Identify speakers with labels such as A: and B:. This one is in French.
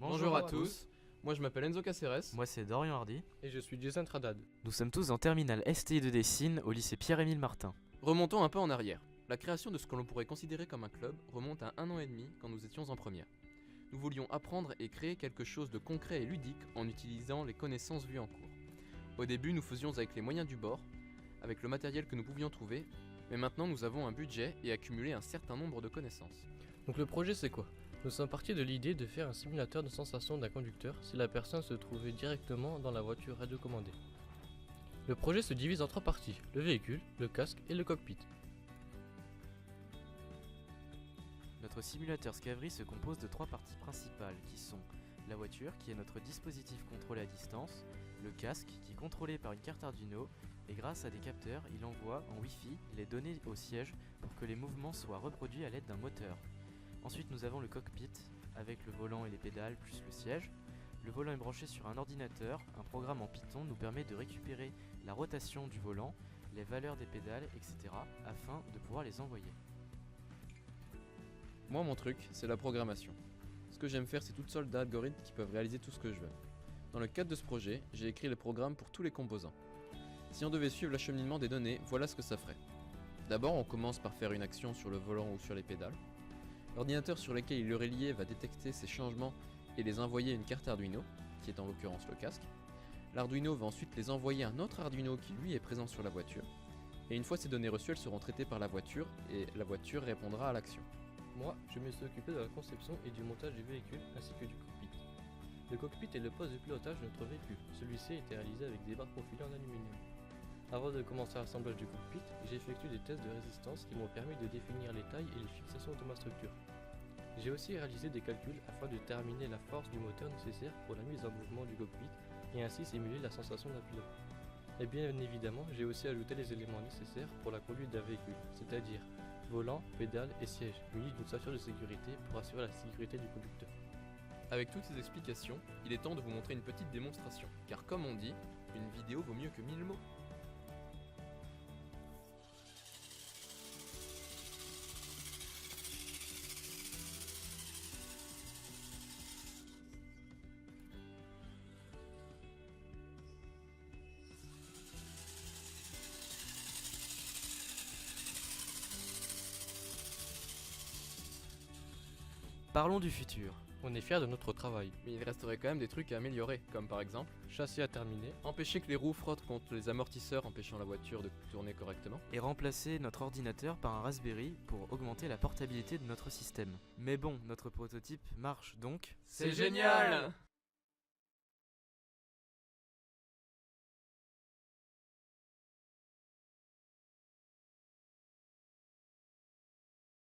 A: Bonjour à tous, moi je m'appelle Enzo Caceres.
B: Moi c'est Dorian Hardy.
C: Et je suis Jason Tradad.
B: Nous sommes tous en terminale STI de Dessine au lycée Pierre-Émile Martin.
A: Remontons un peu en arrière. La création de ce que l'on pourrait considérer comme un club remonte à 1 an et demi quand nous étions en première. Nous voulions apprendre et créer quelque chose de concret et ludique en utilisant les connaissances vues en cours. Au début nous faisions avec les moyens du bord, avec le matériel que nous pouvions trouver, mais maintenant nous avons un budget et accumulé un certain nombre de connaissances.
C: Donc le projet c'est quoi ? Nous sommes partis de l'idée de faire un simulateur de sensation d'un conducteur si la personne se trouvait directement dans la voiture radiocommandée. Le projet se divise en 3 parties, le véhicule, le casque et le cockpit.
B: Notre simulateur Scavry se compose de 3 parties principales qui sont la voiture qui est notre dispositif contrôlé à distance, le casque qui est contrôlé par une carte Arduino et grâce à des capteurs il envoie en Wi-Fi les données au siège pour que les mouvements soient reproduits à l'aide d'un moteur. Ensuite nous avons le cockpit avec le volant et les pédales plus le siège. Le volant est branché sur un ordinateur, un programme en Python nous permet de récupérer la rotation du volant, les valeurs des pédales, etc. afin de pouvoir les envoyer.
A: Moi mon truc, c'est la programmation. Ce que j'aime faire c'est toutes sortes d'algorithmes qui peuvent réaliser tout ce que je veux. Dans le cadre de ce projet, j'ai écrit le programme pour tous les composants. Si on devait suivre l'acheminement des données, voilà ce que ça ferait. D'abord on commence par faire une action sur le volant ou sur les pédales. L'ordinateur sur lequel il est relié va détecter ces changements et les envoyer à une carte Arduino, qui est en l'occurrence le casque. L'Arduino va ensuite les envoyer à un autre Arduino qui lui est présent sur la voiture. Et une fois ces données reçues, elles seront traitées par la voiture et la voiture répondra à l'action.
C: Moi, je me suis occupé de la conception et du montage du véhicule ainsi que du cockpit. Le cockpit est le poste de pilotage de notre véhicule. Celui-ci a été réalisé avec des barres profilées en aluminium. Avant de commencer l'assemblage du cockpit, j'ai effectué des tests de résistance qui m'ont permis de définir les tailles et les fixations de ma structure. J'ai aussi réalisé des calculs afin de déterminer la force du moteur nécessaire pour la mise en mouvement du cockpit et ainsi simuler la sensation d'un pilote. Et bien évidemment, j'ai aussi ajouté les éléments nécessaires pour la conduite d'un véhicule, c'est-à-dire volant, pédale et siège, munis d'une ceinture de sécurité pour assurer la sécurité du conducteur.
A: Avec toutes ces explications, il est temps de vous montrer une petite démonstration, car comme on dit, une vidéo vaut mieux que 1000 mots.
B: Parlons du futur.
C: On est fiers de notre travail.
A: Mais il resterait quand même des trucs à améliorer, comme par exemple
C: Châssis à terminer,
A: empêcher que les roues frottent contre les amortisseurs empêchant la voiture de tourner correctement.
B: Et remplacer notre ordinateur par un Raspberry pour augmenter la portabilité de notre système. Mais bon, notre prototype marche donc.
A: C'est génial!